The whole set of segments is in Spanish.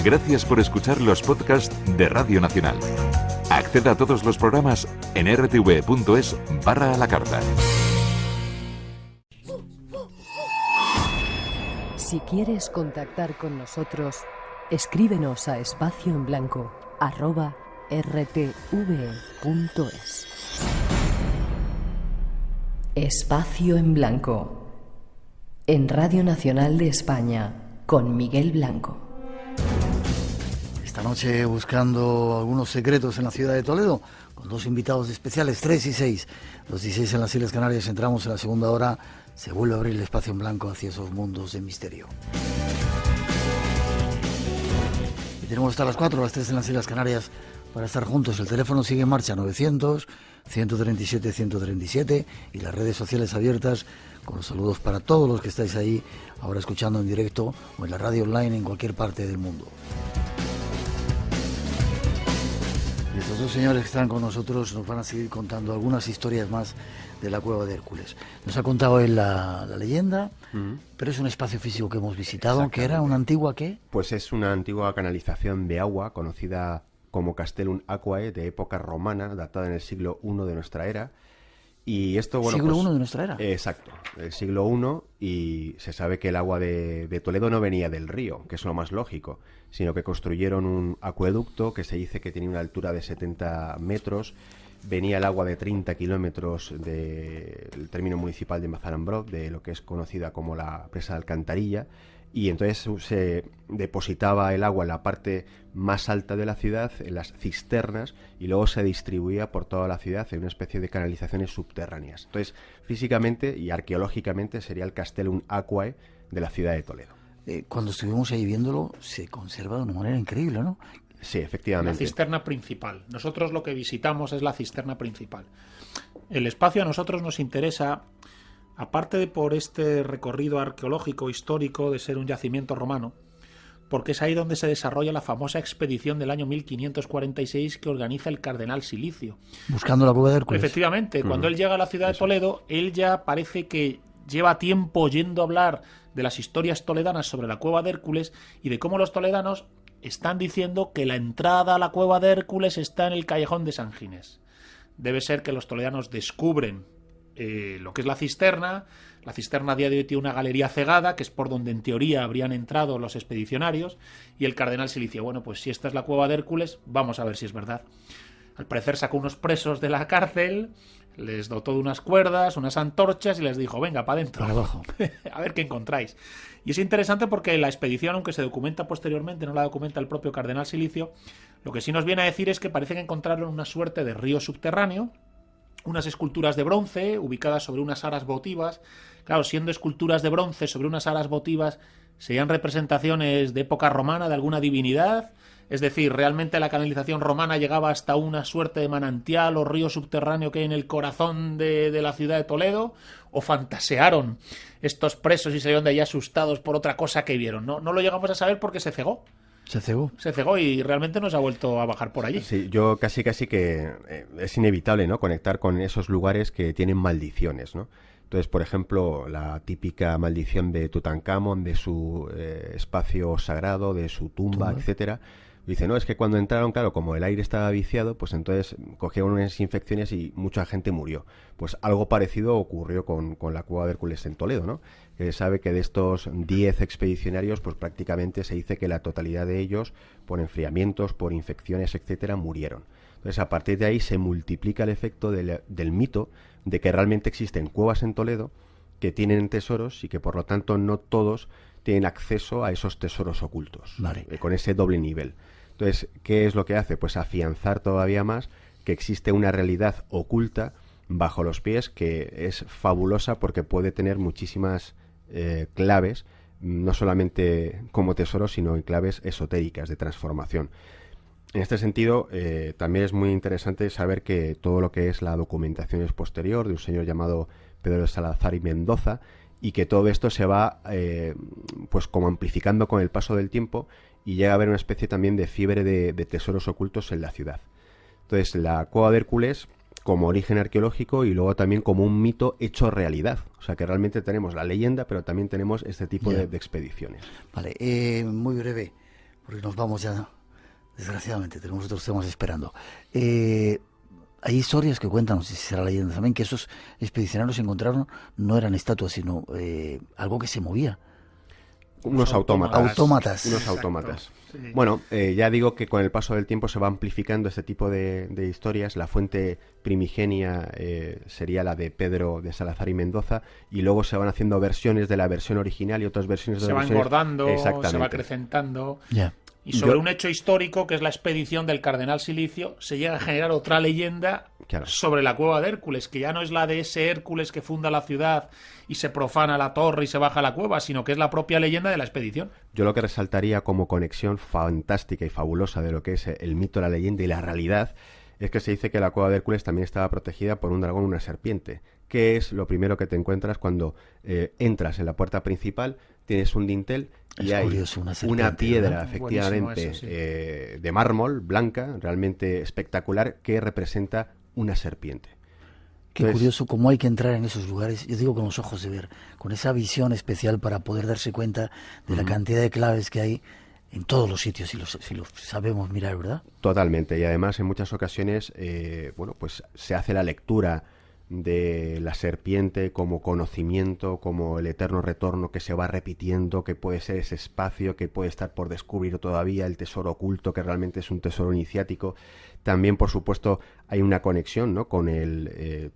Gracias por escuchar los podcasts de Radio Nacional. Acceda a todos los programas en rtv.es/a la carta. Si quieres contactar con nosotros, escríbenos a espacioenblanco@rtve.es. Espacio en Blanco, en Radio Nacional de España, con Miguel Blanco. Esta noche buscando algunos secretos en la ciudad de Toledo, con dos invitados especiales, 3 y 6. Los 16 en las Islas Canarias, entramos en la segunda hora, se vuelve a abrir el espacio en blanco hacia esos mundos de misterio. Y tenemos hasta las 4, las 3 en las Islas Canarias para estar juntos. El teléfono sigue en marcha, 900-137-137, y las redes sociales abiertas, con los saludos para todos los que estáis ahí, ahora escuchando en directo o en la radio online en cualquier parte del mundo. Y estos dos señores que están con nosotros nos van a seguir contando algunas historias más de la cueva de Hércules. Nos ha contado él la leyenda, pero es un espacio físico que hemos visitado, que era una antigua, ¿qué? Pues es una antigua canalización de agua conocida como Castellum Aquae, de época romana, datada en el siglo I de nuestra era. Y esto, bueno, ¿Siglo pues, I de nuestra era? Exacto, el siglo I, y se sabe que el agua de Toledo no venía del río, que es lo más lógico, sino que construyeron un acueducto que se dice que tenía una altura de 70 metros, venía el agua de 30 kilómetros del término municipal de Mazarambroz, de lo que es conocida como la presa de Alcantarilla, y entonces se depositaba el agua en la parte más alta de la ciudad, en las cisternas, y luego se distribuía por toda la ciudad en una especie de canalizaciones subterráneas. Entonces, físicamente y arqueológicamente sería el Castellum Aquae de la ciudad de Toledo. Cuando estuvimos ahí viéndolo, se conserva de una manera increíble, ¿no? Sí, efectivamente. La cisterna principal. Nosotros lo que visitamos es la cisterna principal. El espacio a nosotros nos interesa, aparte de por este recorrido arqueológico histórico de ser un yacimiento romano, porque es ahí donde se desarrolla la famosa expedición del año 1546 que organiza el cardenal Silicio. Buscando la cueva de Hércules. Efectivamente, cuando él llega a la ciudad de Toledo, él ya parece que lleva tiempo oyendo hablar de las historias toledanas sobre la cueva de Hércules y de cómo los toledanos están diciendo que la entrada a la cueva de Hércules está en el callejón de San Ginés. Debe ser que los toledanos descubren lo que es la cisterna. La cisterna a día de hoy tiene una galería cegada, que es por donde en teoría habrían entrado los expedicionarios, y el cardenal Silicio, bueno, pues si esta es la cueva de Hércules, vamos a ver si es verdad. Al parecer sacó unos presos de la cárcel, les dotó de unas cuerdas, unas antorchas y les dijo, venga, para adentro, para abajo, a ver qué encontráis. Y es interesante porque la expedición, aunque se documenta posteriormente, no la documenta el propio cardenal Silicio, lo que sí nos viene a decir es que parece que encontraron una suerte de río subterráneo, unas esculturas de bronce ubicadas sobre unas aras votivas. Claro, siendo esculturas de bronce sobre unas aras votivas, serían representaciones de época romana de alguna divinidad. Es decir, realmente la canalización romana llegaba hasta una suerte de manantial o río subterráneo que hay en el corazón de la ciudad de Toledo, o fantasearon estos presos y salieron de allí asustados por otra cosa que vieron. No lo llegamos a saber porque se cegó. Se cegó y realmente no se ha vuelto a bajar por allí. Sí, yo casi que es inevitable, ¿no?, conectar con esos lugares que tienen maldiciones, ¿no? Entonces, por ejemplo, la típica maldición de Tutankamón, de su espacio sagrado, de su tumba, etcétera. Dice, no, es que cuando entraron, claro, como el aire estaba viciado, pues entonces cogieron unas infecciones y mucha gente murió. Pues algo parecido ocurrió con la cueva de Hércules en Toledo, ¿no? Que sabe que de estos 10 expedicionarios, pues prácticamente se dice que la totalidad de ellos, por enfriamientos, por infecciones, etcétera, murieron. Entonces, a partir de ahí se multiplica el efecto del mito de que realmente existen cuevas en Toledo que tienen tesoros y que, por lo tanto, no todos tienen acceso a esos tesoros ocultos, vale, con ese doble nivel. Entonces, ¿qué es lo que hace? Pues afianzar todavía más que existe una realidad oculta bajo los pies que es fabulosa porque puede tener muchísimas claves, no solamente como tesoros, sino en claves esotéricas de transformación. En este sentido, también es muy interesante saber que todo lo que es la documentación es posterior de un señor llamado Pedro de Salazar y Mendoza, y que todo esto se va pues como amplificando con el paso del tiempo y llega a haber una especie también de fiebre de tesoros ocultos en la ciudad. Entonces, la cueva de Hércules como origen arqueológico y luego también como un mito hecho realidad. O sea, que realmente tenemos la leyenda, pero también tenemos este tipo de expediciones. Vale, muy breve. porque nos vamos ya, desgraciadamente, tenemos otros temas esperando. Hay historias que cuentan, no sé si será leyenda también, que esos expedicionarios encontraron, no eran estatuas, sino algo que se movía. Unos autómatas. Unos Exacto. autómatas. Sí. Bueno, ya digo que con el paso del tiempo se va amplificando este tipo de historias. La fuente primigenia sería la de Pedro de Salazar y Mendoza, y luego se van haciendo versiones de la versión original y otras versiones de Se la va versión. engordando, Exactamente. se va acrecentando. Ya. Y sobre un hecho histórico, que es la expedición del Cardenal Silicio, se llega a generar otra leyenda Claro. sobre la cueva de Hércules, que ya no es la de ese Hércules que funda la ciudad y se profana la torre y se baja a la cueva, sino que es la propia leyenda de la expedición. Yo lo que resaltaría como conexión fantástica y fabulosa de lo que es el mito, la leyenda y la realidad es que se dice que la cueva de Hércules también estaba protegida por un dragón y una serpiente, que es lo primero que te encuentras cuando entras en la puerta principal, tienes un dintel y Es hay curioso, una serpiente, una piedra, ¿verdad? efectivamente, Buenísimo eso, sí. de mármol, blanca, realmente espectacular, que representa una serpiente. Qué Entonces, curioso cómo hay que entrar en esos lugares, yo digo con los ojos de ver, con esa visión especial para poder darse cuenta de la cantidad de claves que hay en todos los sitios, si lo sabemos mirar, ¿verdad? Totalmente, y además en muchas ocasiones, bueno, pues se hace la lectura de la serpiente como conocimiento, como el eterno retorno que se va repitiendo, que puede ser ese espacio que puede estar por descubrir todavía, el tesoro oculto, que realmente es un tesoro iniciático. También, por supuesto, hay una conexión, ¿no?, con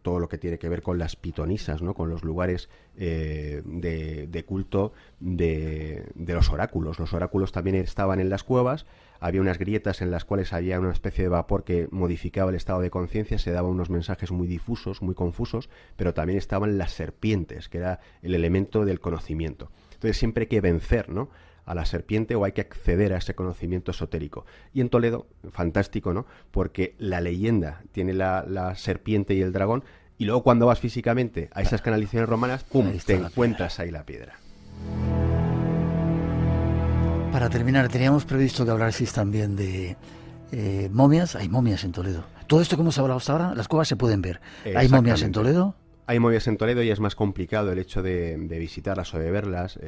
todo lo que tiene que ver con las pitonisas, ¿no?, con los lugares de culto de los oráculos. Los oráculos también estaban en las cuevas. Había unas grietas en las cuales había una especie de vapor que modificaba el estado de conciencia, se daban unos mensajes muy difusos, muy confusos, pero también estaban las serpientes, que era el elemento del conocimiento. Entonces siempre hay que vencer, ¿no?, a la serpiente, o hay que acceder a ese conocimiento esotérico. Y en Toledo, fantástico, ¿no?, porque la leyenda tiene la serpiente y el dragón, y luego cuando vas físicamente a esas canalizaciones romanas, ¡pum!, Ahí está te la encuentras ahí la piedra. Para terminar, teníamos previsto que hablaseis también de momias. Hay momias en Toledo. Todo esto que hemos hablado hasta ahora, las cuevas se pueden ver. ¿Hay momias en Toledo? Hay momias en Toledo y es más complicado el hecho de visitarlas o de verlas.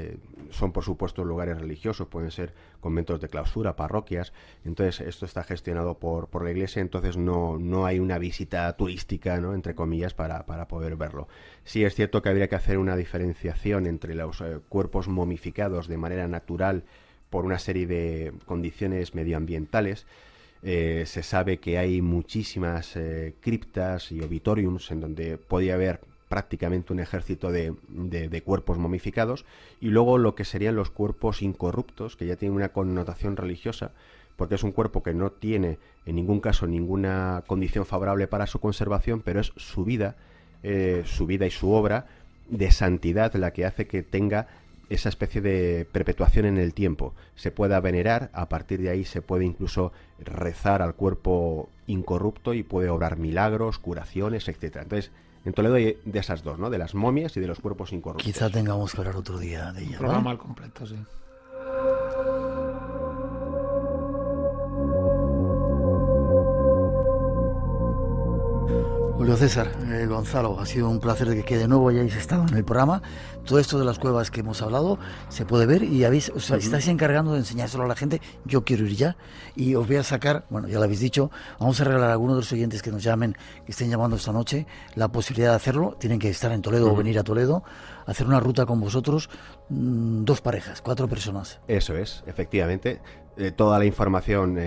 Son, por supuesto, lugares religiosos, pueden ser conventos de clausura, parroquias. Entonces, esto está gestionado por la iglesia, entonces no hay una visita turística, ¿no?, entre comillas, para poder verlo. Sí es cierto que habría que hacer una diferenciación entre los cuerpos momificados de manera natural por una serie de condiciones medioambientales. Se sabe que hay muchísimas criptas y obitoriums en donde podía haber prácticamente un ejército de cuerpos momificados, y luego lo que serían los cuerpos incorruptos, que ya tienen una connotación religiosa, porque es un cuerpo que no tiene en ningún caso ninguna condición favorable para su conservación, pero es su vida y su obra de santidad la que hace que tenga esa especie de perpetuación en el tiempo. Se pueda venerar, a partir de ahí se puede incluso rezar al cuerpo incorrupto y puede obrar milagros, curaciones, etcétera. Entonces, en Toledo hay de esas dos, ¿no?, de las momias y de los cuerpos incorruptos. Quizá tengamos que hablar otro día de ella, Programa ¿vale? al completo, sí. Julio César, Gonzalo, ha sido un placer de que de nuevo hayáis estado en el programa. Todo esto de las cuevas que hemos hablado se puede ver y estáis encargando de enseñárselo a la gente. Yo quiero ir ya y os voy a sacar, bueno, ya lo habéis dicho, vamos a regalar a algunos de los oyentes que nos llamen, que estén llamando esta noche, la posibilidad de hacerlo. Tienen que estar en Toledo o venir a Toledo, hacer una ruta con vosotros, 2 parejas, 4 personas. Eso es, efectivamente. Toda la información,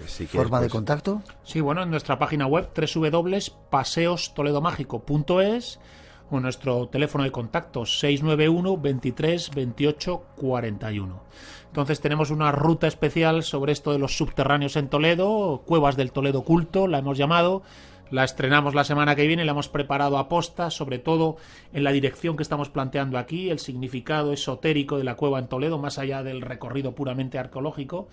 si quieres, ¿Forma de pues, contacto? Sí, bueno, en nuestra página web www.paseostoledomágico.es o en nuestro teléfono de contacto 691 23 28 41. Entonces tenemos una ruta especial sobre esto de los subterráneos en Toledo, Cuevas del Toledo Culto, la hemos llamado. La estrenamos la semana que viene, la hemos preparado a posta, sobre todo en la dirección que estamos planteando aquí, el significado esotérico de la cueva en Toledo, más allá del recorrido puramente arqueológico.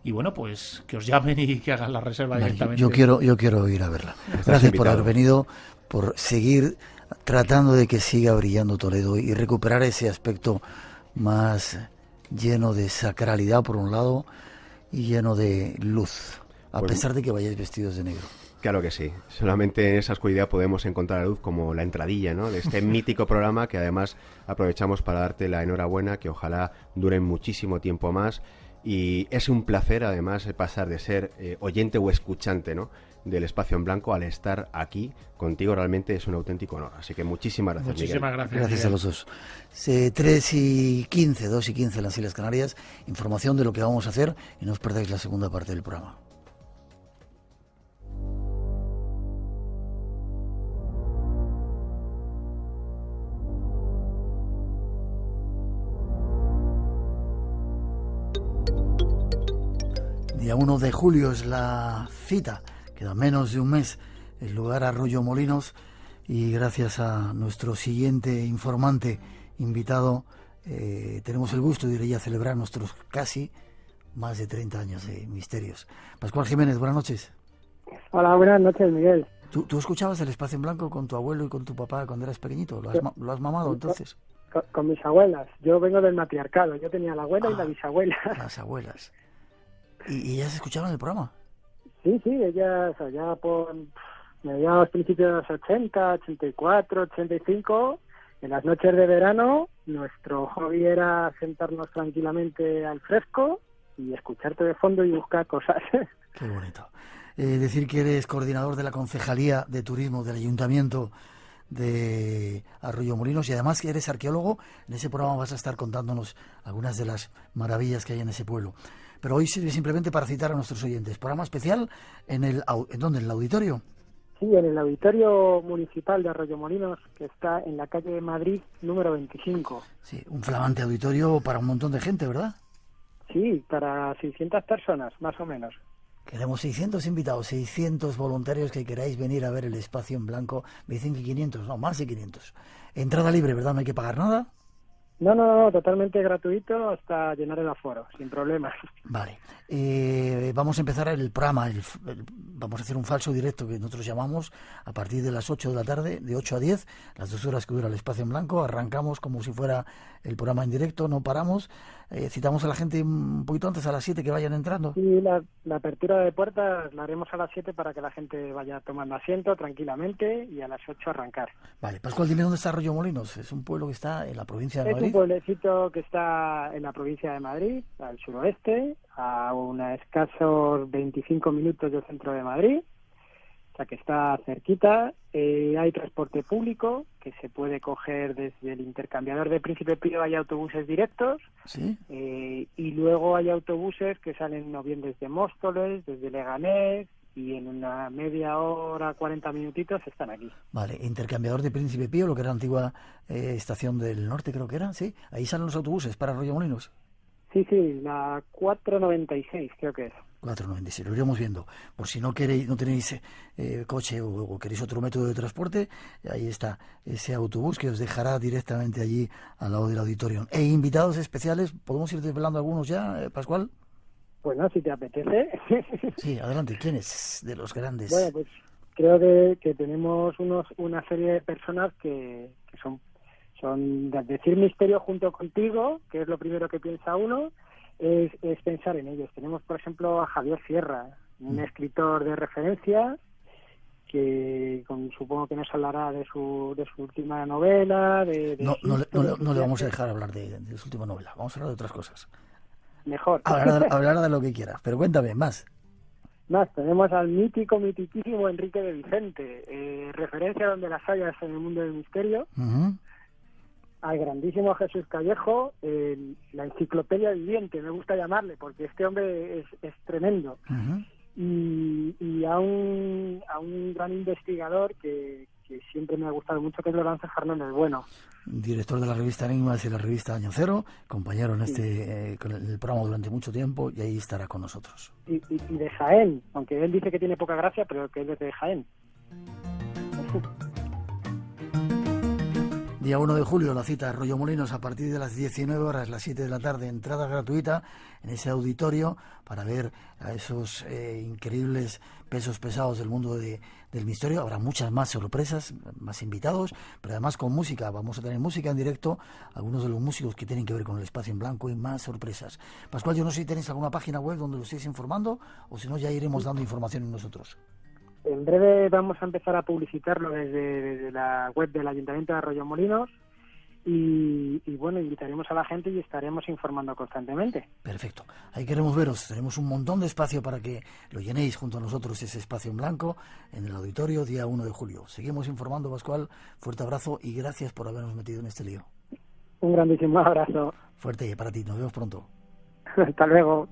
Y bueno, pues que os llamen y que hagan la reserva directamente. Yo quiero ir a verla. Estás Gracias por invitado. haber venido, por seguir tratando de que siga brillando Toledo y recuperar ese aspecto más lleno de sacralidad por un lado y lleno de luz, a Pues, pesar de que vayáis vestidos de negro. Claro que sí. Solamente en esa oscuridad podemos encontrar la luz, como la entradilla, ¿no?, de este mítico programa, que además aprovechamos para darte la enhorabuena, que ojalá dure muchísimo tiempo más Y es un placer, además, pasar de ser oyente o escuchante, ¿no?, del Espacio en Blanco al estar aquí contigo. Realmente es un auténtico honor. Así que muchísimas gracias, Muchísimas Miguel. gracias. Gracias a los dos. 3:15, 2:15 en las Islas Canarias. Información de lo que vamos a hacer y no os perdáis la segunda parte del programa. Día 1 de julio es la cita, queda menos de un mes, el lugar Arroyomolinos, y gracias a nuestro siguiente informante invitado tenemos el gusto de ir allí a celebrar nuestros casi más de 30 años de misterios. Pascual Jiménez, buenas noches. Hola, buenas noches, Miguel. ¿Tú escuchabas el Espacio en Blanco con tu abuelo y con tu papá cuando eras pequeñito? ¿Lo has mamado entonces? Con mis abuelas. Yo vengo del matriarcado. Yo tenía la abuela y la bisabuela. Las abuelas. ¿Y ellas escuchaban el programa? Sí, ellas allá por mediados, principios de los 80, 84, 85, en las noches de verano, nuestro hobby era sentarnos tranquilamente al fresco y escucharte de fondo y buscar cosas. Qué bonito. Decir que eres coordinador de la Concejalía de Turismo del Ayuntamiento de Arroyomolinos y además que eres arqueólogo. En ese programa vas a estar contándonos algunas de las maravillas que hay en ese pueblo. Pero hoy sirve simplemente para citar a nuestros oyentes. Programa especial ¿en dónde? ¿En el auditorio? Sí, en el Auditorio Municipal de Arroyomolinos, que está en la calle de Madrid, número 25. Sí, un flamante auditorio para un montón de gente, ¿verdad? Sí, para 600 personas, más o menos. Queremos 600 invitados, 600 voluntarios que queráis venir a ver el Espacio en Blanco. Me dicen que 500, no, más de 500. Entrada libre, ¿verdad? ¿No hay que pagar nada? No, totalmente gratuito hasta llenar el aforo, sin problemas. Vale, vamos a empezar el programa, vamos a hacer un falso directo que nosotros llamamos a partir de las 8 de la tarde, de 8 a 10, las 2 horas que dura el Espacio en Blanco. Arrancamos como si fuera el programa en directo, no paramos, citamos a la gente un poquito antes, a las 7, que vayan entrando. Sí, la apertura de puertas la haremos a las 7 para que la gente vaya tomando asiento tranquilamente y a las 8 arrancar. Vale, Pascual, dime dónde está Arroyomolinos. Es un pueblo que está en la provincia de Madrid. Es un pueblecito que está en la provincia de Madrid, al suroeste, a unos escasos 25 minutos del centro de Madrid, o sea que está cerquita. Hay transporte público que se puede coger desde el intercambiador de Príncipe Pío, hay autobuses directos. ¿Sí? Y luego hay autobuses que salen o bien desde Móstoles, desde Leganés, y en una media hora, 40 minutitos están aquí. Vale, intercambiador de Príncipe Pío, lo que era la antigua estación del norte, creo que era, ¿sí? Ahí salen los autobuses para Arroyomolinos. Sí, la 496 creo que es. 496, lo iremos viendo. Por si no tenéis coche o queréis otro método de transporte, ahí está ese autobús que os dejará directamente allí al lado del auditorio. E invitados especiales, ¿podemos ir desvelando algunos ya, Pascual? Pues no, si te apetece. Sí, adelante. ¿Quiénes de los grandes? Bueno, pues creo que tenemos una serie de personas que son decir misterio junto contigo, que es lo primero que piensa uno, es pensar en ellos. Tenemos, por ejemplo, a Javier Sierra, un escritor de referencia que supongo que nos hablará de su última novela. No le vamos a dejar hablar de su última novela. Vamos a hablar de otras cosas. Mejor. Hablar de lo que quieras, pero cuéntame más. Tenemos al mitiquísimo Enrique de Vicente, referencia donde las hayas en el mundo del misterio. Uh-huh. Al grandísimo Jesús Callejo, la enciclopedia viviente, me gusta llamarle, porque este hombre es tremendo. Uh-huh. Y a un gran investigador que siempre me ha gustado mucho, que es Lorenzo Fernández Bueno. Director de la revista Enigmas y la revista Año Cero, compañero en con el programa durante mucho tiempo, y ahí estará con nosotros. Y de Jaén, aunque él dice que tiene poca gracia, pero que él es de Jaén. Día 1 de julio, la cita Arroyomolinos a partir de las 19 horas, las 7 de la tarde, entrada gratuita en ese auditorio para ver a esos increíbles pesos pesados del mundo del misterio. Habrá muchas más sorpresas, más invitados, pero además con música. Vamos a tener música en directo, algunos de los músicos que tienen que ver con el Espacio en Blanco y más sorpresas. Pascual, yo no sé si tenéis alguna página web donde lo estéis informando o si no ya iremos dando información nosotros. En breve vamos a empezar a publicitarlo desde la web del Ayuntamiento de Arroyomolinos y bueno, invitaremos a la gente y estaremos informando constantemente. Perfecto. Ahí queremos veros. Tenemos un montón de espacio para que lo llenéis junto a nosotros, ese espacio en blanco, en el auditorio, día 1 de julio. Seguimos informando, Pascual. Fuerte abrazo y gracias por habernos metido en este lío. Un grandísimo abrazo. Fuerte para ti. Nos vemos pronto. Hasta luego.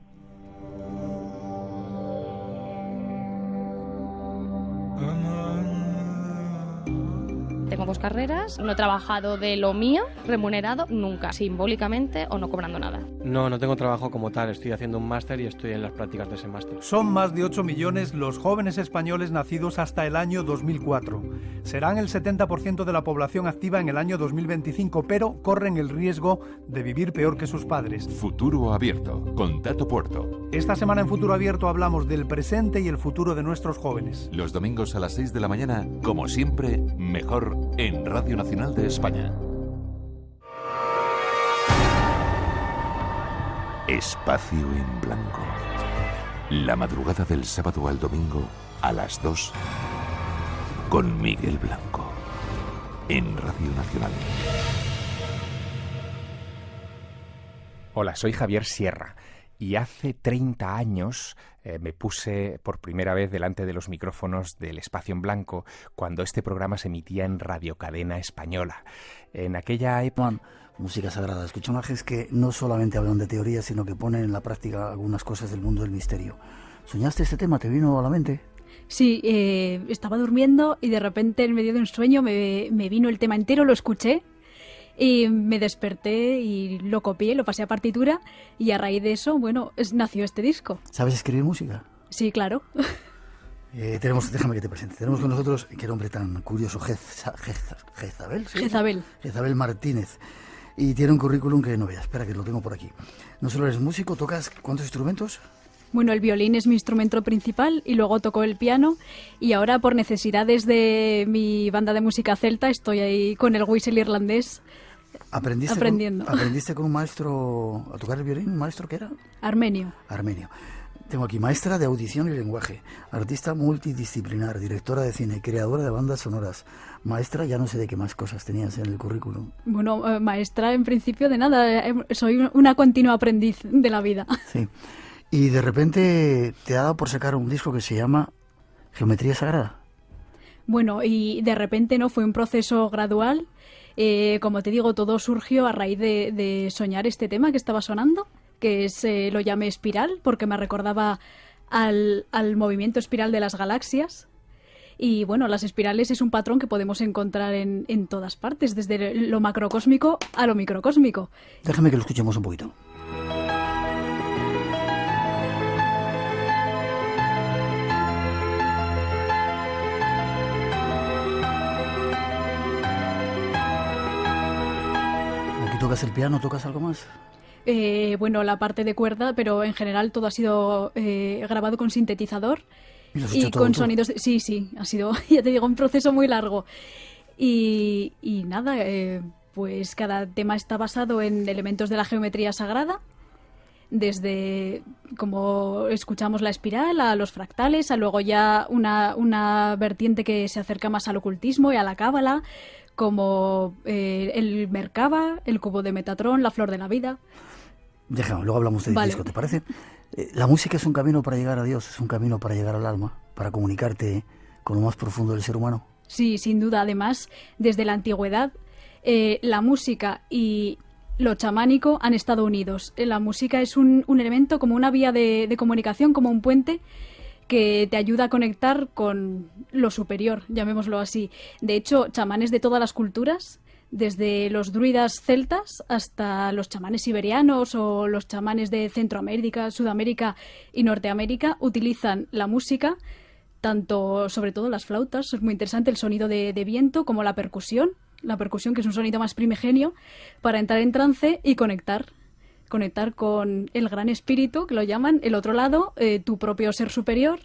Tengo 2 carreras, no he trabajado de lo mío, remunerado, nunca, simbólicamente o no cobrando nada. No tengo trabajo como tal, estoy haciendo un máster y estoy en las prácticas de ese máster. Son más de 8 millones los jóvenes españoles nacidos hasta el año 2004. Serán el 70% de la población activa en el año 2025, pero corren el riesgo de vivir peor que sus padres. Futuro Abierto, con Tato Puerto. Esta semana en Futuro Abierto hablamos del presente y el futuro de nuestros jóvenes. Los domingos a las 6 de la mañana, como siempre, mejor en Radio Nacional de España. Espacio en Blanco. La madrugada del sábado al domingo a las 2 con Miguel Blanco en Radio Nacional. Hola, soy Javier Sierra y hace 30 años me puse por primera vez delante de los micrófonos del Espacio en Blanco cuando este programa se emitía en Radio Cadena Española. En aquella época... Música sagrada. Personajes que no solamente hablan de teoría, sino que ponen en la práctica algunas cosas del mundo del misterio. ¿Soñaste este tema? ¿Te vino a la mente? Sí, estaba durmiendo y de repente en medio de un sueño me vino el tema entero, lo escuché y me desperté y lo copié, lo pasé a partitura y a raíz de eso, bueno, nació este disco. ¿Sabes escribir música? Sí, claro. Déjame que te presente. Tenemos con nosotros, qué nombre tan curioso, Jezabel. ¿Sí? Jezabel Martínez. Y tiene un currículum que no veas. Espera, que lo tengo por aquí. No solo eres músico, ¿tocas cuántos instrumentos? Bueno, el violín es mi instrumento principal y luego toco el piano y ahora por necesidades de mi banda de música celta estoy ahí con el whistle irlandés aprendiendo. ¿Aprendiste con un maestro a tocar el violín? ¿Un maestro qué era? Armenio. Tengo aquí maestra de audición y lenguaje, artista multidisciplinar, directora de cine, creadora de bandas sonoras, maestra, ya no sé de qué más cosas tenías en el currículum. Bueno, maestra en principio de nada, soy una continua aprendiz de la vida. Sí. Y de repente te ha dado por sacar un disco que se llama Geometría Sagrada. Bueno, y de repente no, fue un proceso gradual. Como te digo, todo surgió a raíz de soñar este tema que estaba sonando, que lo llamé espiral porque me recordaba al movimiento espiral de las galaxias. Y bueno, las espirales es un patrón que podemos encontrar en todas partes, desde lo macrocósmico a lo microcósmico. Déjame que lo escuchemos un poquito. Aquí tocas el piano, ¿tocas algo más? Bueno, la parte de cuerda, pero en general todo ha sido grabado con sintetizador y con sonidos... Sí, ha sido, ya te digo, un proceso muy largo. Y nada, pues cada tema está basado en elementos de la geometría sagrada, desde, como escuchamos, la espiral, a los fractales, a luego ya una vertiente que se acerca más al ocultismo y a la cábala, como el Merkaba, el cubo de Metatrón, la flor de la vida. Déjame, luego hablamos del disco, ¿te parece? La música es un camino para llegar a Dios, es un camino para llegar al alma, para comunicarte con lo más profundo del ser humano. Sí, sin duda. Además, desde la antigüedad, la música y lo chamánico han estado unidos. La música es un elemento como una vía de comunicación, como un puente que te ayuda a conectar con lo superior, llamémoslo así. De hecho, chamanes de todas las culturas, desde los druidas celtas hasta los chamanes siberianos o los chamanes de Centroamérica, Sudamérica y Norteamérica, utilizan la música, tanto, sobre todo las flautas, es muy interesante el sonido de viento, como la percusión que es un sonido más primigenio, para entrar en trance y conectar con el gran espíritu, que lo llaman, el otro lado, tu propio ser superior,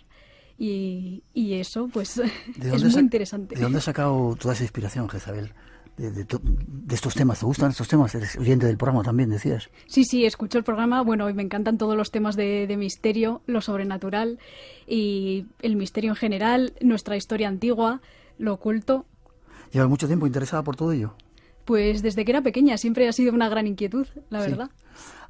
y eso pues es muy interesante. ¿De dónde has sacado toda esa inspiración, Jezabel? De estos temas, ¿te gustan estos temas? Eres oyente del programa también, decías. Sí, escucho el programa, bueno, y me encantan todos los temas de misterio, lo sobrenatural y el misterio en general, nuestra historia antigua, lo oculto. ¿Llevas mucho tiempo interesada por todo ello? Pues desde que era pequeña, siempre ha sido una gran inquietud, la verdad.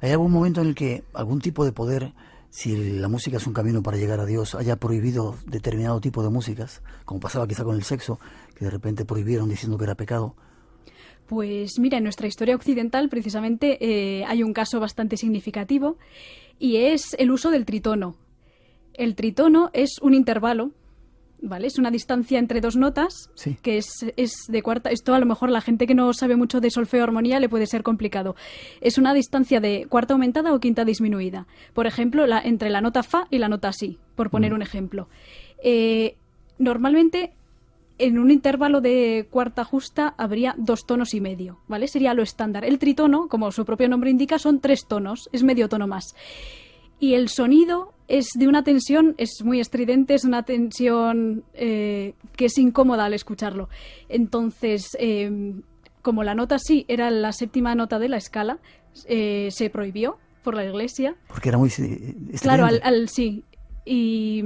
¿Hay algún momento en el que algún tipo de poder, si la música es un camino para llegar a Dios, haya prohibido determinado tipo de músicas, como pasaba quizá con el sexo, que de repente prohibieron diciendo que era pecado? Pues mira, en nuestra historia occidental precisamente hay un caso bastante significativo y es el uso del tritono. El tritono es un intervalo, ¿vale? Es una distancia entre dos notas, sí, que es de cuarta. Esto a lo mejor la gente que no sabe mucho de solfeo armonía le puede ser complicado. Es una distancia de cuarta aumentada o quinta disminuida. Por ejemplo, entre la nota fa y la nota si, por poner un ejemplo. Normalmente en un intervalo de cuarta justa habría 2 tonos y medio, ¿vale? Sería lo estándar. El tritono, como su propio nombre indica, son 3 tonos, es medio tono más. Y el sonido es de una tensión, es muy estridente, es una tensión que es incómoda al escucharlo. Entonces, como la nota sí era la 7ª nota de la escala, se prohibió por la Iglesia. Porque era muy estridente. Claro, sí. Y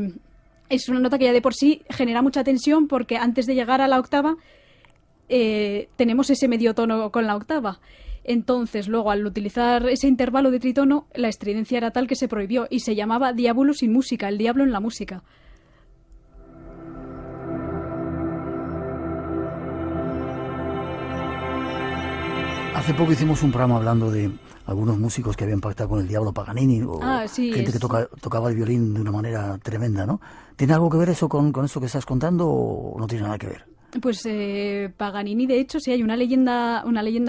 es una nota que ya de por sí genera mucha tensión porque antes de llegar a la octava tenemos ese medio tono con la octava. Entonces, luego, al utilizar ese intervalo de tritono, la estridencia era tal que se prohibió y se llamaba diabolus in musica, el diablo en la música. Hace poco hicimos un programa hablando de algunos músicos que habían pactado con el diablo, Paganini, o gente que tocaba el violín de una manera tremenda, ¿no? ¿Tiene algo que ver eso con eso que estás contando o no tiene nada que ver? Pues Paganini, de hecho, sí hay una leyenda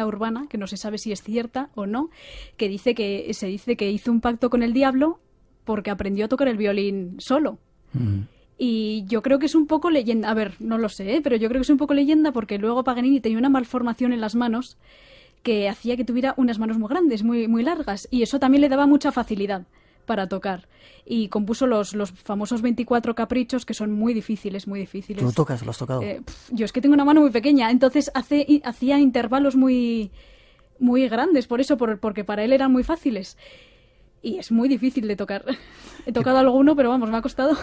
urbana, que no se sabe si es cierta o no, que se dice que hizo un pacto con el diablo porque aprendió a tocar el violín solo. Y yo creo que es un poco leyenda, a ver, no lo sé, pero yo creo que es un poco leyenda porque luego Paganini tenía una malformación en las manos que hacía que tuviera unas manos muy grandes, muy, muy largas, y eso también le daba mucha facilidad para tocar. Y compuso los famosos 24 caprichos, que son muy difíciles, muy difíciles. ¿Tú lo tocas? ¿Lo has tocado? Yo es que tengo una mano muy pequeña, entonces hacía intervalos muy, muy grandes, por eso, porque para él eran muy fáciles. Y es muy difícil de tocar. He tocado alguno, pero vamos, me ha costado.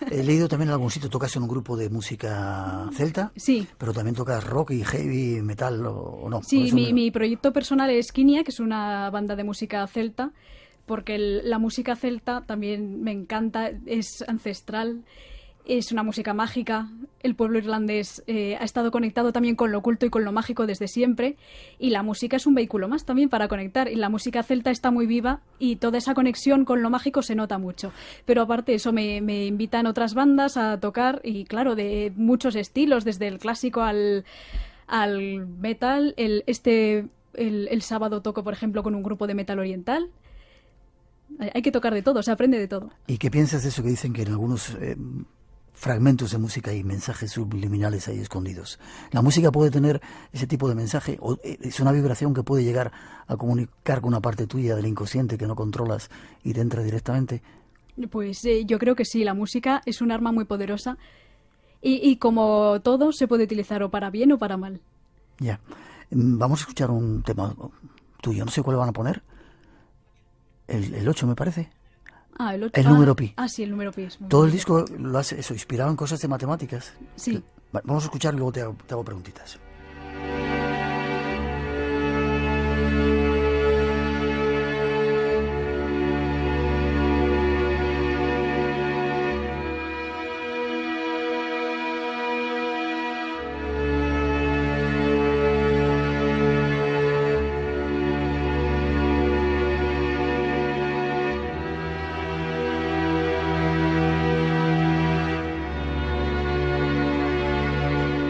He leído también en algún sitio, tocas en un grupo de música celta, sí, pero también tocas rock y heavy metal, ¿o no? Sí, mi proyecto personal es Quinia, que es una banda de música celta, porque la música celta también me encanta, es ancestral, es una música mágica. El pueblo irlandés ha estado conectado también con lo oculto y con lo mágico desde siempre, y la música es un vehículo más también para conectar, y la música celta está muy viva y toda esa conexión con lo mágico se nota mucho. Pero aparte de eso me invitan otras bandas a tocar, y claro, de muchos estilos, desde el clásico al metal. El sábado toco, por ejemplo, con un grupo de metal oriental. Hay que tocar de todo, se aprende de todo. ¿Y qué piensas de eso que dicen que en algunos fragmentos de música hay mensajes subliminales ahí escondidos? ¿La música puede tener ese tipo de mensaje? ¿O es una vibración que puede llegar a comunicar con una parte tuya del inconsciente que no controlas y te entra directamente? Pues yo creo que sí, la música es un arma muy poderosa y como todo se puede utilizar o para bien o para mal. Ya. Vamos a escuchar un tema tuyo, no sé cuál van a poner. El 8, me parece. El 8. El número pi. Sí, el número pi. Es muy todo bonito. el disco lo hace eso, inspirado en cosas de matemáticas. Sí. Vamos a escuchar y luego te hago preguntitas.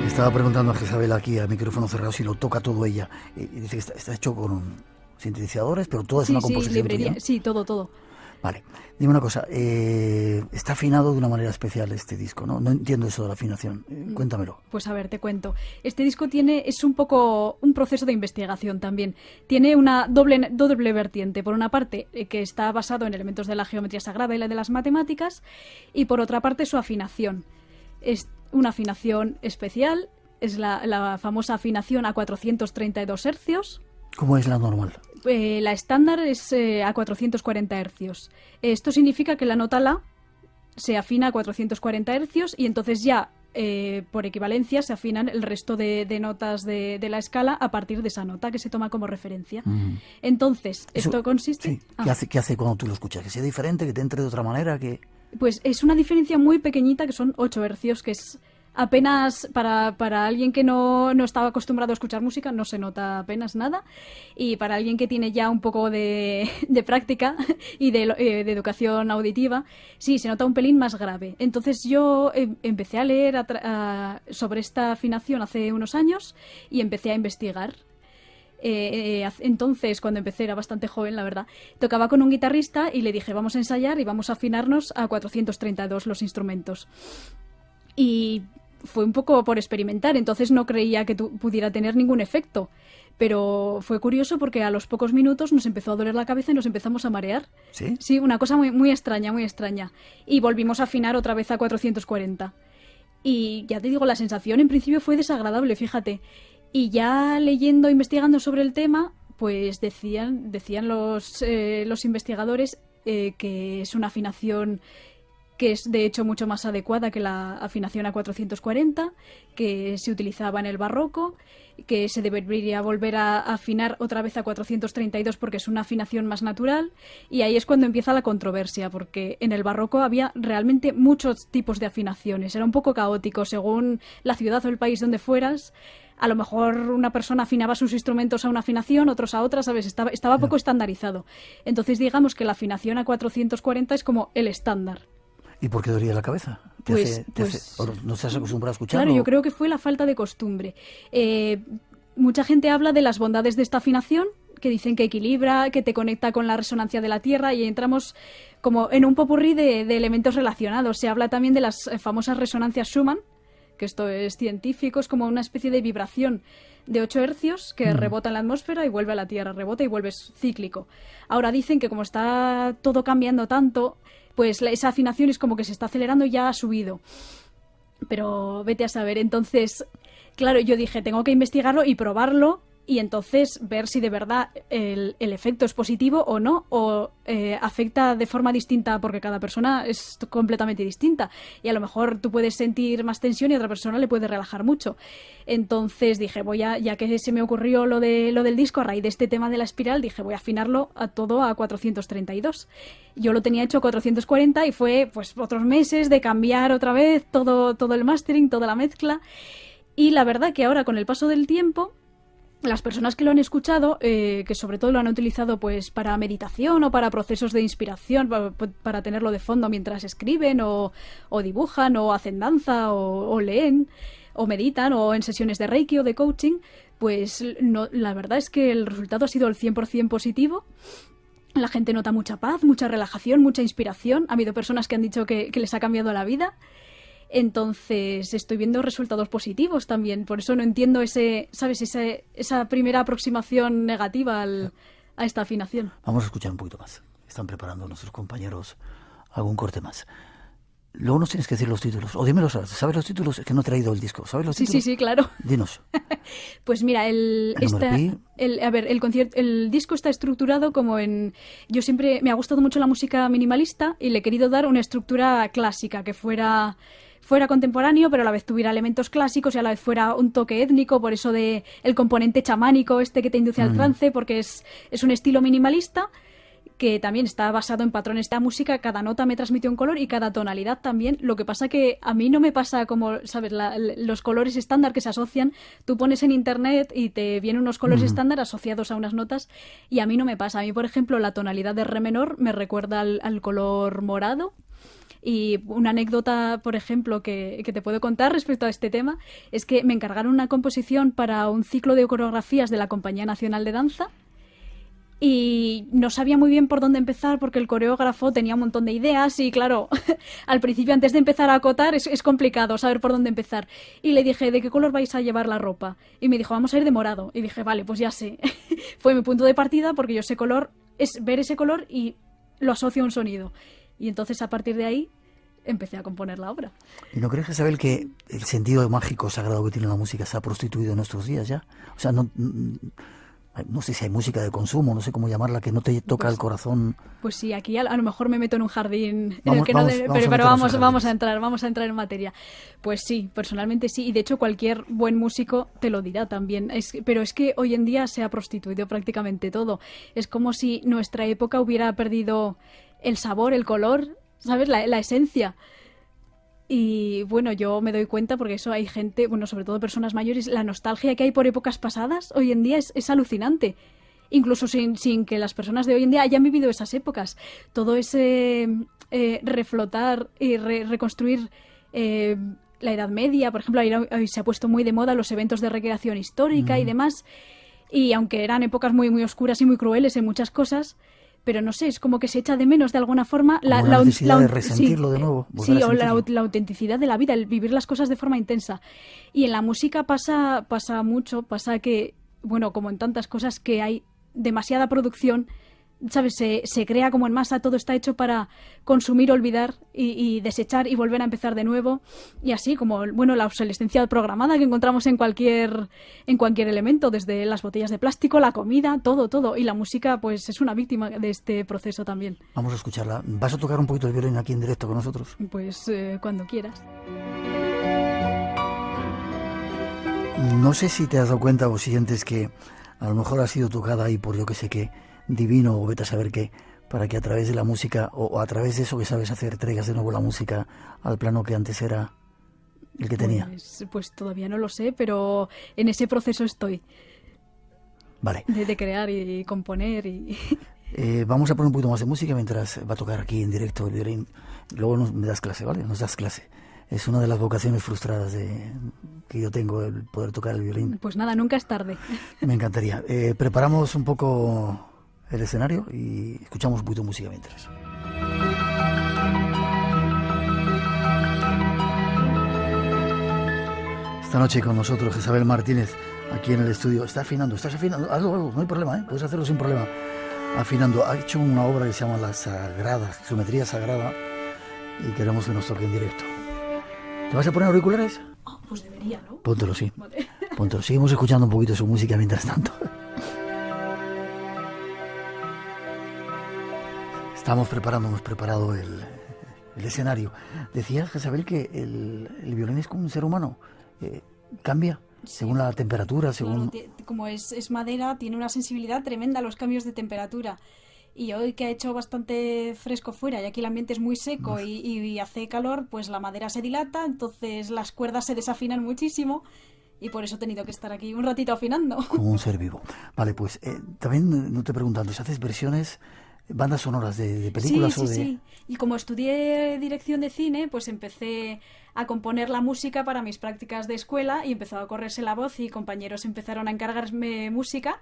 Estaba preguntando a Jezabel aquí al micrófono cerrado si lo toca todo ella. Y dice que está hecho con sintetizadores, pero todo es una composición. Sí, librería. Tuya, ¿no? Sí, todo. Vale. Dime una cosa, está afinado de una manera especial este disco, ¿no? No entiendo eso de la afinación. Cuéntamelo. Pues a ver, te cuento. Este disco es un poco un proceso de investigación también. Tiene una doble vertiente. Por una parte, que está basado en elementos de la geometría sagrada y la de las matemáticas, y por otra parte, su afinación. Es una afinación especial, es la famosa afinación a 432 hercios. ¿Cómo es la normal? La estándar es a 440 hercios. Esto significa que la nota La se afina a 440 hercios y entonces ya por equivalencia se afinan el resto de notas de la escala a partir de esa nota que se toma como referencia. Entonces, esto consiste... Sí. ¿Qué hace cuando tú lo escuchas? ¿Que sea diferente, que te entre de otra manera? Pues es una diferencia muy pequeñita, que son 8 hercios, que es apenas para alguien que no estaba acostumbrado a escuchar música, no se nota apenas nada, y para alguien que tiene ya un poco de práctica y de educación auditiva, sí, se nota un pelín más grave. Entonces yo empecé a leer sobre esta afinación hace unos años y empecé a investigar. Entonces, cuando empecé, era bastante joven, la verdad, tocaba con un guitarrista y le dije, vamos a ensayar y vamos a afinarnos a 432 los instrumentos. Y fue un poco por experimentar, entonces no creía que pudiera tener ningún efecto. Pero fue curioso porque a los pocos minutos nos empezó a doler la cabeza y nos empezamos a marear. ¿Sí? Sí, una cosa muy, muy extraña, muy extraña. Y volvimos a afinar otra vez a 440. Y ya te digo, la sensación en principio fue desagradable, fíjate. Y ya leyendo, investigando sobre el tema, pues decían los investigadores que es una afinación que es de hecho mucho más adecuada que la afinación a 440, que se utilizaba en el barroco, que se debería volver a afinar otra vez a 432 porque es una afinación más natural, y ahí es cuando empieza la controversia, porque en el barroco había realmente muchos tipos de afinaciones, era un poco caótico según la ciudad o el país donde fueras. A lo mejor una persona afinaba sus instrumentos a una afinación, otros a otra, ¿sabes? Estaba poco estandarizado. Entonces digamos que la afinación a 440 es como el estándar. ¿Y por qué dolía la cabeza? ¿No estás acostumbrado a escucharlo? Claro, yo creo que fue la falta de costumbre. Mucha gente habla de las bondades de esta afinación, que dicen que equilibra, que te conecta con la resonancia de la tierra, y entramos como en un popurrí de elementos relacionados. Se habla también de las famosas resonancias Schumann, que esto es científico, es como una especie de vibración de 8 hercios que rebota en la atmósfera y vuelve a la Tierra, rebota y vuelve, es cíclico. Ahora dicen que como está todo cambiando tanto, pues esa afinación es como que se está acelerando y ya ha subido. Pero vete a saber. Entonces, claro, yo dije, tengo que investigarlo y probarlo y entonces ver si de verdad el efecto es positivo o no, o afecta de forma distinta, porque cada persona es completamente distinta y a lo mejor tú puedes sentir más tensión y a otra persona le puede relajar mucho. Entonces dije, ya que se me ocurrió lo del disco a raíz de este tema de la espiral, dije, voy a afinarlo todo a 432. Yo lo tenía hecho a 440 y fue pues otros meses de cambiar otra vez todo el mastering, toda la mezcla, y la verdad que ahora con el paso del tiempo, las personas que lo han escuchado, que sobre todo lo han utilizado pues para meditación o para procesos de inspiración, para tenerlo de fondo mientras escriben o dibujan o hacen danza o leen o meditan o en sesiones de Reiki o de coaching, pues no, la verdad es que el resultado ha sido el 100% positivo. La gente nota mucha paz, mucha relajación, mucha inspiración. Ha habido personas que han dicho que les ha cambiado la vida. Entonces estoy viendo resultados positivos también. Por eso no entiendo esa primera aproximación negativa a esta afinación. Vamos a escuchar un poquito más. Están preparando nuestros compañeros algún corte más. Luego nos tienes que decir los títulos. O dímelos, ¿sabes los títulos? Es que no he traído el disco. ¿Sabes los títulos? Sí, claro. Dinos. Pues mira, el disco está estructurado como en... Yo siempre me ha gustado mucho la música minimalista y le he querido dar una estructura clásica que fuera contemporáneo, pero a la vez tuviera elementos clásicos y a la vez fuera un toque étnico, por eso de el componente chamánico que te induce al trance, porque es un estilo minimalista que también está basado en patrones de música. Cada nota me transmite un color y cada tonalidad también. Lo que pasa que a mí no me pasa como, ¿sabes? Los colores estándar que se asocian. Tú pones en internet y te vienen unos colores estándar asociados a unas notas y a mí no me pasa. A mí, por ejemplo, la tonalidad de re menor me recuerda al color morado. Y una anécdota, por ejemplo, que te puedo contar respecto a este tema es que me encargaron una composición para un ciclo de coreografías de la Compañía Nacional de Danza y no sabía muy bien por dónde empezar porque el coreógrafo tenía un montón de ideas y claro, al principio antes de empezar a acotar es complicado saber por dónde empezar. Y le dije, ¿de qué color vais a llevar la ropa? Y me dijo, vamos a ir de morado. Y dije, vale, pues ya sé. Fue mi punto de partida porque yo sé color, es ver ese color y lo asocio a un sonido. Y entonces a partir de ahí empecé a componer la obra. ¿Y no crees, Isabel, que el sentido mágico sagrado que tiene la música se ha prostituido en nuestros días ya? O sea, no sé si hay música de consumo, no sé cómo llamarla, que no te toca el corazón. Pues sí, aquí a lo mejor me meto en un jardín Vamos- en el que vamos- no vamos a pero meternos en vamos a entrar en materia. Pues sí, personalmente sí, y de hecho cualquier buen músico te lo dirá también. Pero es que hoy en día se ha prostituido prácticamente todo. Es como si nuestra época hubiera perdido el sabor, el color, ¿sabes? La esencia. Y bueno, yo me doy cuenta porque eso hay gente, bueno, sobre todo personas mayores, la nostalgia que hay por épocas pasadas hoy en día es alucinante. Incluso sin que las personas de hoy en día hayan vivido esas épocas. Todo ese reflotar y reconstruir la Edad Media, por ejemplo, hoy se ha puesto muy de moda los eventos de recreación histórica y demás. Y aunque eran épocas muy, muy oscuras y muy crueles en muchas cosas, pero no sé, es como que se echa de menos de alguna forma la necesidad de resentirlo de nuevo. Sí, o la autenticidad de la vida, el vivir las cosas de forma intensa. Y en la música pasa mucho, pasa que, bueno, como en tantas cosas, que hay demasiada producción, ¿sabes? Se crea como en masa, todo está hecho para consumir, olvidar y desechar y volver a empezar de nuevo. Y así como, bueno, la obsolescencia programada que encontramos en cualquier elemento, desde las botellas de plástico, la comida, todo. Y la música, pues, es una víctima de este proceso también. Vamos a escucharla. ¿Vas a tocar un poquito el violín aquí en directo con nosotros? Pues cuando quieras. No sé si te has dado cuenta o sientes que a lo mejor ha sido tocada ahí por yo que sé qué, divino o vete a saber qué, para que a través de la música o a través de eso que sabes hacer traigas de nuevo la música al plano que antes era el que tenía. Pues todavía no lo sé, pero en ese proceso estoy. Vale. De crear y componer y... Vamos a poner un poquito más de música mientras va a tocar aquí en directo el violín. Luego me das clase, ¿vale? Nos das clase. Es una de las vocaciones frustradas que yo tengo, el poder tocar el violín. Pues nada, nunca es tarde. Me encantaría. Preparamos un poco el escenario y escuchamos un poquito de música mientras. Esta noche con nosotros Jezabel Martínez, aquí en el estudio. ¿Estás afinando? Hazlo, no hay problema, ¿eh? Puedes hacerlo sin problema. Afinando. Ha hecho una obra que se llama La Sagrada, Geometría Sagrada, y queremos que nos toque en directo. ¿Te vas a poner auriculares? Pues debería, ¿no? Póntelo, sí. Vale. Póntelo. Seguimos escuchando un poquito su música mientras tanto. Hemos preparado el escenario. Decías, Jezabel, que el violín es como un ser humano. Cambia según la temperatura, según... Claro, como es madera, tiene una sensibilidad tremenda a los cambios de temperatura. Y hoy que ha hecho bastante fresco fuera y aquí el ambiente es muy seco y hace calor, pues la madera se dilata, entonces las cuerdas se desafinan muchísimo y por eso he tenido que estar aquí un ratito afinando. Como un ser vivo. Vale, pues también no te pregunto antes, ¿haces versiones, bandas sonoras de películas o de...? Sí. Y como estudié dirección de cine, pues empecé a componer la música para mis prácticas de escuela y empezó a correrse la voz y compañeros empezaron a encargarme música.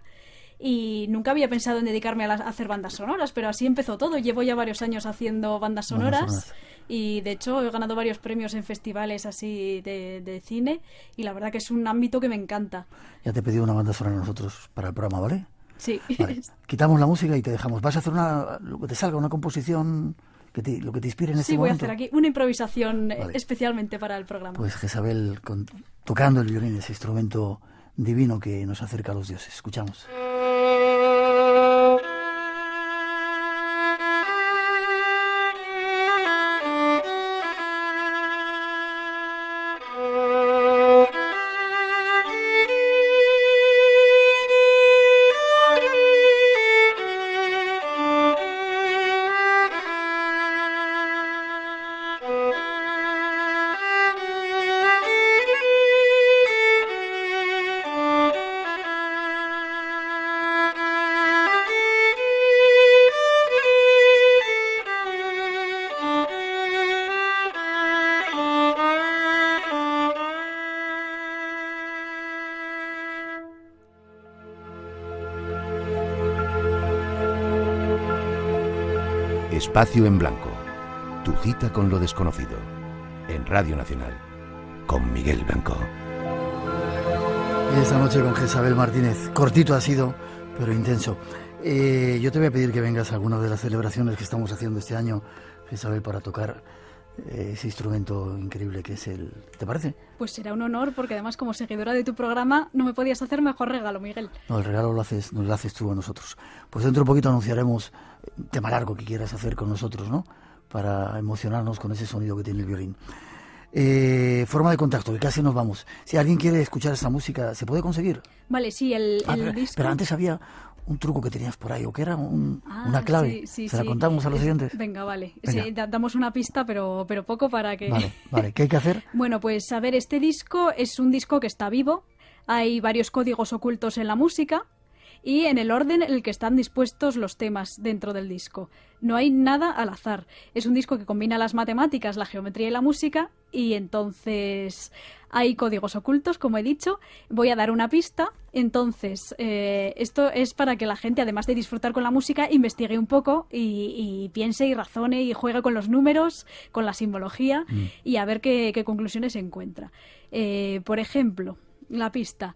Y nunca había pensado en dedicarme a hacer bandas sonoras, pero así empezó todo. Llevo ya varios años haciendo bandas sonoras y de hecho he ganado varios premios en festivales así de cine y la verdad que es un ámbito que me encanta. Ya te he pedido una banda sonora a nosotros para el programa, ¿vale? Sí. Vale. Quitamos la música y te dejamos. ¿Vas a hacer lo que te salga, una composición, lo que te inspire en este momento? Sí, voy a hacer aquí una improvisación especialmente para el programa. Pues Jezabel tocando el violín, ese instrumento divino que nos acerca a los dioses. Escuchamos. Espacio en Blanco, tu cita con lo desconocido, en Radio Nacional, con Miguel Blanco. Y esta noche con Jezabel Martínez, cortito ha sido, pero intenso. Yo te voy a pedir que vengas a alguna de las celebraciones que estamos haciendo este año, Jezabel, para tocar ese instrumento increíble que es el... ¿Te parece? Pues será un honor, porque además como seguidora de tu programa no me podías hacer mejor regalo, Miguel. No, el regalo nos lo haces tú a nosotros. Pues dentro de un poquito anunciaremos tema largo que quieras hacer con nosotros, ¿no? Para emocionarnos con ese sonido que tiene el violín. Forma de contacto, que casi nos vamos. Si alguien quiere escuchar esta música, ¿se puede conseguir? Vale, sí, el disco... Pero antes había un truco que tenías por ahí, o que era una clave. Sí, ¿Se la contamos a los oyentes? Venga, vale. Venga. Sí, damos una pista, pero poco para que... Vale. ¿Qué hay que hacer? Bueno, pues a ver, este disco es un disco que está vivo. Hay varios códigos ocultos en la música y en el orden en el que están dispuestos los temas dentro del disco. No hay nada al azar. Es un disco que combina las matemáticas, la geometría y la música, y entonces hay códigos ocultos, como he dicho. Voy a dar una pista. Entonces, esto es para que la gente, además de disfrutar con la música, investigue un poco y piense y razone y juegue con los números, con la simbología y a ver qué conclusiones se encuentra. Por ejemplo, la pista.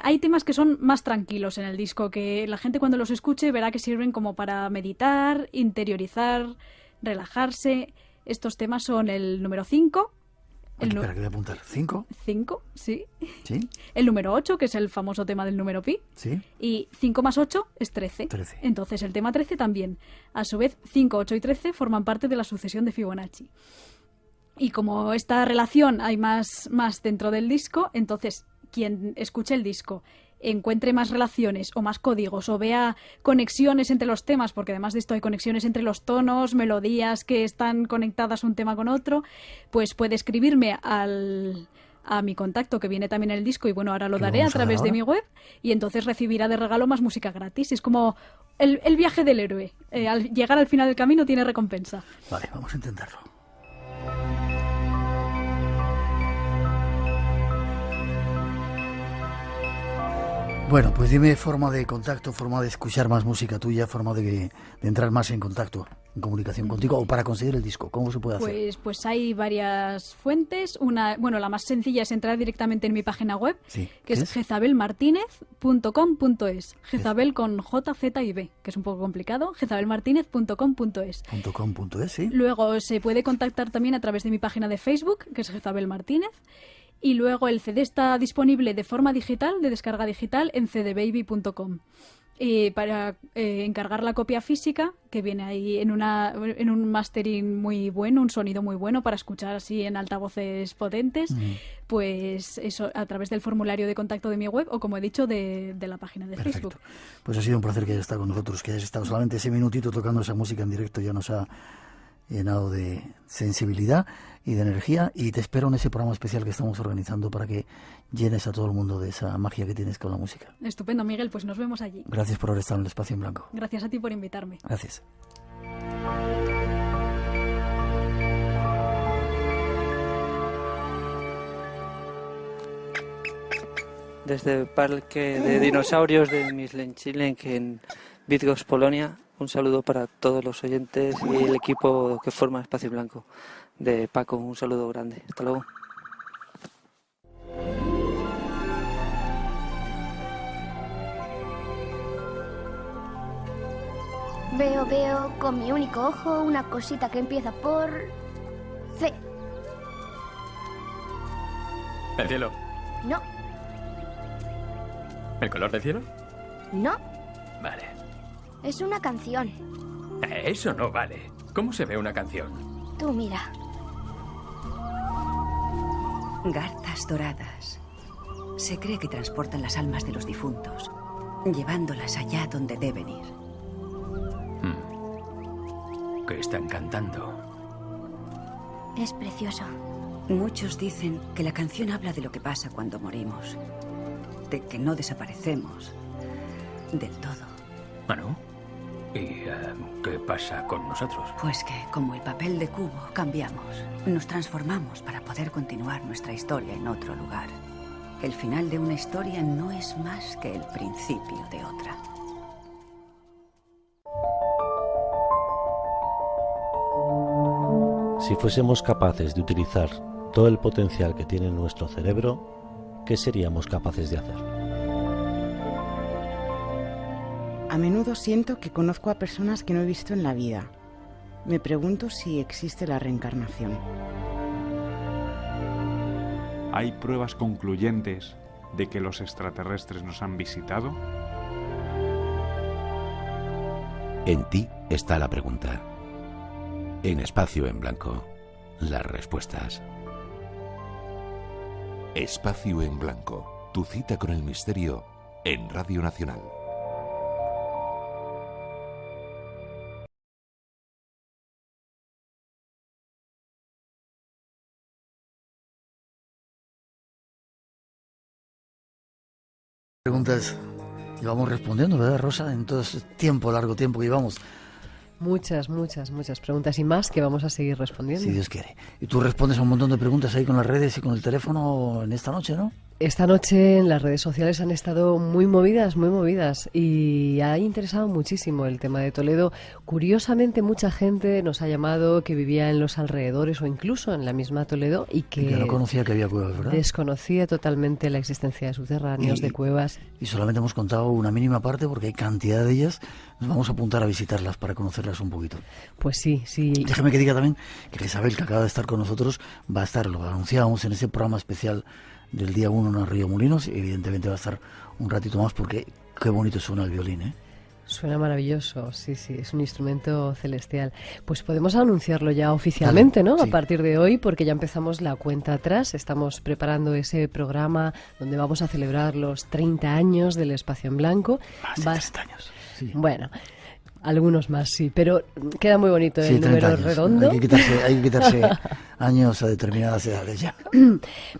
Hay temas que son más tranquilos en el disco, que la gente cuando los escuche verá que sirven como para meditar, interiorizar, relajarse. Estos temas son el número 5. Espera, que voy a apuntar. ¿5? 5, sí. ¿Sí? El número 8, que es el famoso tema del número pi. Sí. Y 5 más 8 es 13. 13. Entonces el tema 13 también. A su vez, 5, 8 y 13 forman parte de la sucesión de Fibonacci. Y como esta relación hay más dentro del disco, entonces quien escuche el disco encuentre más relaciones o más códigos o vea conexiones entre los temas, porque además de esto hay conexiones entre los tonos, melodías que están conectadas un tema con otro, pues puede escribirme a mi contacto que viene también en el disco, y bueno, ahora lo daré a través de mi web, y entonces recibirá de regalo más música gratis. Es como el viaje del héroe. Al llegar al final del camino tiene recompensa. Vale, vamos a intentarlo. Bueno, pues dime forma de contacto, forma de escuchar más música tuya, forma de entrar más en contacto, en comunicación contigo, o para conseguir el disco. ¿Cómo se puede hacer? Pues hay varias fuentes. La más sencilla es entrar directamente en mi página web, que es jezabelmartinez.com.es. Jezabel con J, Z y B, que es un poco complicado. jezabelmartinez.com.es. .com.es, sí. Luego se puede contactar también a través de mi página de Facebook, que es Jezabel Martínez. Y luego el CD está disponible de forma digital, de descarga digital, en cdbaby.com. Para encargar la copia física, que viene ahí en un mastering muy bueno, un sonido muy bueno para escuchar así en altavoces potentes, pues eso a través del formulario de contacto de mi web o, como he dicho, de la página de Perfecto. Facebook. Pues ha sido un placer que hayas estado con nosotros, que hayas estado solamente ese minutito tocando esa música en directo, ya nos ha llenado de sensibilidad y de energía, y te espero en ese programa especial que estamos organizando para que llenes a todo el mundo de esa magia que tienes con la música. Estupendo, Miguel, pues nos vemos allí. Gracias por haber estado en el Espacio en Blanco. Gracias a ti por invitarme. Gracias. Desde el Parque de Dinosaurios de Myślęcinek en Bydgoszcz, Polonia, un saludo para todos los oyentes y el equipo que forma Espacio en Blanco. De Paco, un saludo grande. Hasta luego. Veo con mi único ojo una cosita que empieza por C. ¿El cielo? No. ¿El color del cielo? No. Vale. Es una canción. Eso no vale. ¿Cómo se ve una canción? Tú mira. Garzas doradas. Se cree que transportan las almas de los difuntos, llevándolas allá donde deben ir. ¿Qué están cantando? Es precioso. Muchos dicen que la canción habla de lo que pasa cuando morimos, de que no desaparecemos del todo. ¿Ah, no? ¿Y qué pasa con nosotros? Pues que, como el papel de cubo, cambiamos. Nos transformamos para poder continuar nuestra historia en otro lugar. El final de una historia no es más que el principio de otra. Si fuésemos capaces de utilizar todo el potencial que tiene nuestro cerebro, ¿qué seríamos capaces de hacer? A menudo siento que conozco a personas que no he visto en la vida. Me pregunto si existe la reencarnación. ¿Hay pruebas concluyentes de que los extraterrestres nos han visitado? En ti está la pregunta. En Espacio en Blanco, las respuestas. Espacio en Blanco, tu cita con el misterio en Radio Nacional. Preguntas llevamos respondiendo, ¿verdad, Rosa? En todo este tiempo, largo tiempo que llevamos. Muchas preguntas y más que vamos a seguir respondiendo. Si Dios quiere. Y tú respondes a un montón de preguntas ahí con las redes y con el teléfono en esta noche, ¿no? Esta noche en las redes sociales han estado muy movidas y ha interesado muchísimo el tema de Toledo. Curiosamente, mucha gente nos ha llamado que vivía en los alrededores o incluso en la misma Toledo y que no conocía que había cuevas, ¿verdad? Desconocía totalmente la existencia de subterráneos, de cuevas. Y solamente hemos contado una mínima parte porque hay cantidad de ellas. Nos vamos a apuntar a visitarlas para conocerlas un poquito. Pues sí. Déjame que diga también que Isabel, que acaba de estar con nosotros, va a estar, lo anunciábamos en ese programa especial del día 1 en Arroyomolinos, y evidentemente va a estar un ratito más porque qué bonito suena el violín, ¿eh? Suena maravilloso, sí, es un instrumento celestial. Pues podemos anunciarlo ya oficialmente, ¿no? Sí. A partir de hoy, porque ya empezamos la cuenta atrás, estamos preparando ese programa donde vamos a celebrar los 30 años del Espacio en Blanco. Más de 30 años, sí. Bueno, algunos más, sí, pero queda muy bonito el número años. Redondo. Hay que quitarse años a determinadas edades ya.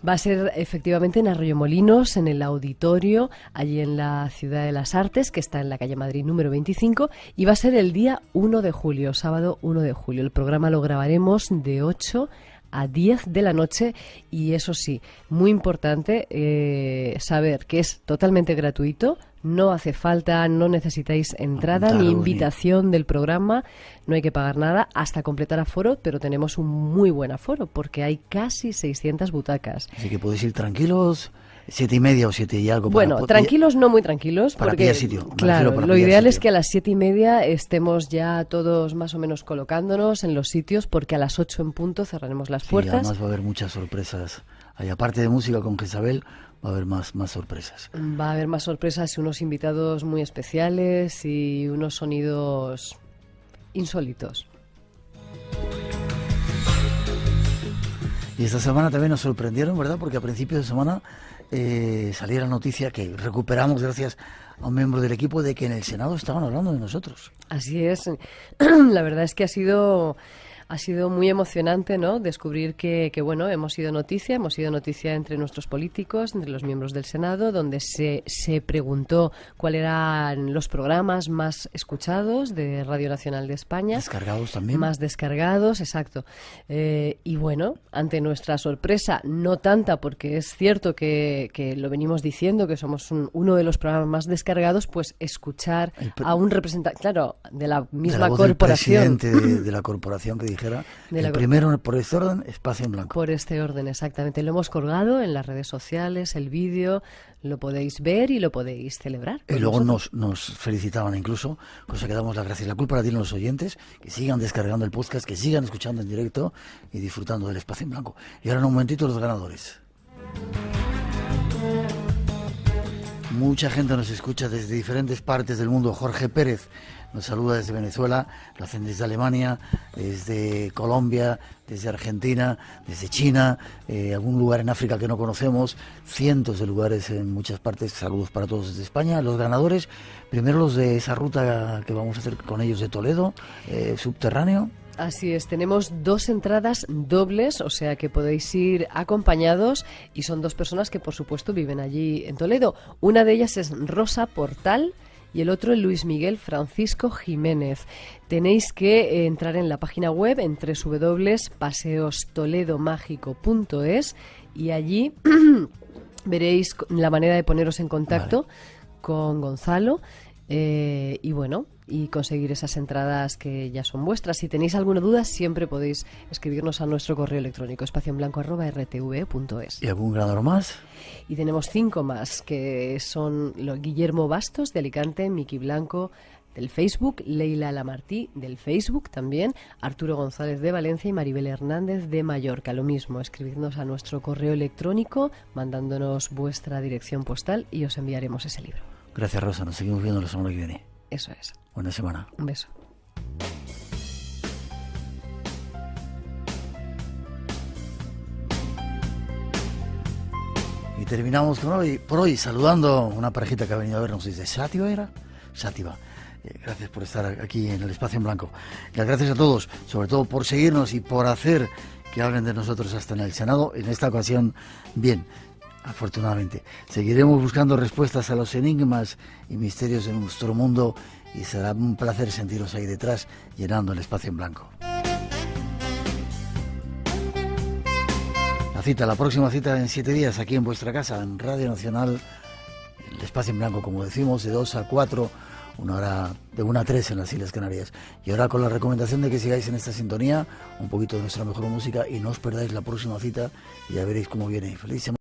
Va a ser efectivamente en Arroyomolinos, en el auditorio, allí en la Ciudad de las Artes, que está en la calle Madrid número 25, y va a ser el día 1 de julio, sábado 1 de julio. El programa lo grabaremos de 8 a 10 de la noche y eso sí, muy importante saber que es totalmente gratuito, no hace falta, no necesitáis entrada ni invitación del programa, no hay que pagar nada hasta completar aforo, pero tenemos un muy buen aforo porque hay casi 600 butacas. Así que podéis ir tranquilos. 7:30 o 7 y algo. Bueno, tranquilos, no muy tranquilos. Para porque, pillar sitio. Claro, lo ideal es que a las 7:30 estemos ya todos más o menos colocándonos en los sitios, porque a las 8 en punto cerraremos las puertas. Además va a haber muchas sorpresas. Ahí, aparte de música con Jezabel, va a haber más sorpresas. Va a haber más sorpresas y unos invitados muy especiales y unos sonidos insólitos. Y esta semana también nos sorprendieron, ¿verdad? Porque a principios de semana salía la noticia que recuperamos gracias a un miembro del equipo de que en el Senado estaban hablando de nosotros. Así es. La verdad es que ha sido muy emocionante, ¿no? Descubrir que bueno, hemos sido noticia entre nuestros políticos, entre los miembros del Senado, donde se preguntó cuáles eran los programas más escuchados de Radio Nacional de España. Descargados también. Más descargados, exacto. Y bueno, ante nuestra sorpresa, no tanta, porque es cierto que lo venimos diciendo, que somos uno de los programas más descargados, pues escuchar a un representante, claro, de la misma corporación. El presidente de la corporación que dijera el primero por este orden, Espacio en Blanco. Por este orden, exactamente. Lo hemos colgado en las redes sociales, el vídeo, lo podéis ver y lo podéis celebrar. Y luego nos felicitaban incluso, cosa que damos las gracias. La culpa la tienen los oyentes, que sigan descargando el podcast, que sigan escuchando en directo y disfrutando del Espacio en Blanco. Y ahora en un momentito los ganadores. Mucha gente nos escucha desde diferentes partes del mundo. Jorge Pérez nos saluda desde Venezuela, lo hacen desde Alemania, desde Colombia, desde Argentina, desde China, algún lugar en África que no conocemos, cientos de lugares en muchas partes. Saludos para todos desde España. Los ganadores, primero los de esa ruta que vamos a hacer con ellos de Toledo, subterráneo. Así es, tenemos 2 entradas dobles, o sea que podéis ir acompañados y son 2 personas que por supuesto viven allí en Toledo. Una de ellas es Rosa Portal y el otro es Luis Miguel Francisco Jiménez. Tenéis que entrar en la página web en www.paseostoledomágico.es y allí veréis la manera de poneros en contacto con Gonzalo y bueno, y conseguir esas entradas que ya son vuestras. Si tenéis alguna duda, siempre podéis escribirnos a nuestro correo electrónico espacioenblanco@rtv.es. ¿Y algún ganador más? Y tenemos 5 más, que son Guillermo Bastos de Alicante, Miki Blanco del Facebook, Leila Lamartí del Facebook también, Arturo González de Valencia y Maribel Hernández de Mallorca. Lo mismo, escribidnos a nuestro correo electrónico mandándonos vuestra dirección postal y os enviaremos ese libro. Gracias, Rosa. Nos seguimos viendo la semana que viene. Eso es. Buena semana. Un beso. Y terminamos por hoy saludando a una parejita que ha venido a vernos desde Sátiva, ¿era? Sátiva. Gracias por estar aquí en el Espacio en Blanco. Las gracias a todos, sobre todo por seguirnos y por hacer que hablen de nosotros hasta en el Senado. En esta ocasión, bien, afortunadamente. Seguiremos buscando respuestas a los enigmas y misterios de nuestro mundo y será un placer sentiros ahí detrás, llenando el Espacio en Blanco. La próxima cita en 7 días aquí en vuestra casa, en Radio Nacional, el Espacio en Blanco, como decimos, de 2 a 4, una hora de 1 a 3 en las Islas Canarias. Y ahora con la recomendación de que sigáis en esta sintonía, un poquito de nuestra mejor música y no os perdáis la próxima cita y ya veréis cómo viene. Feliz semana.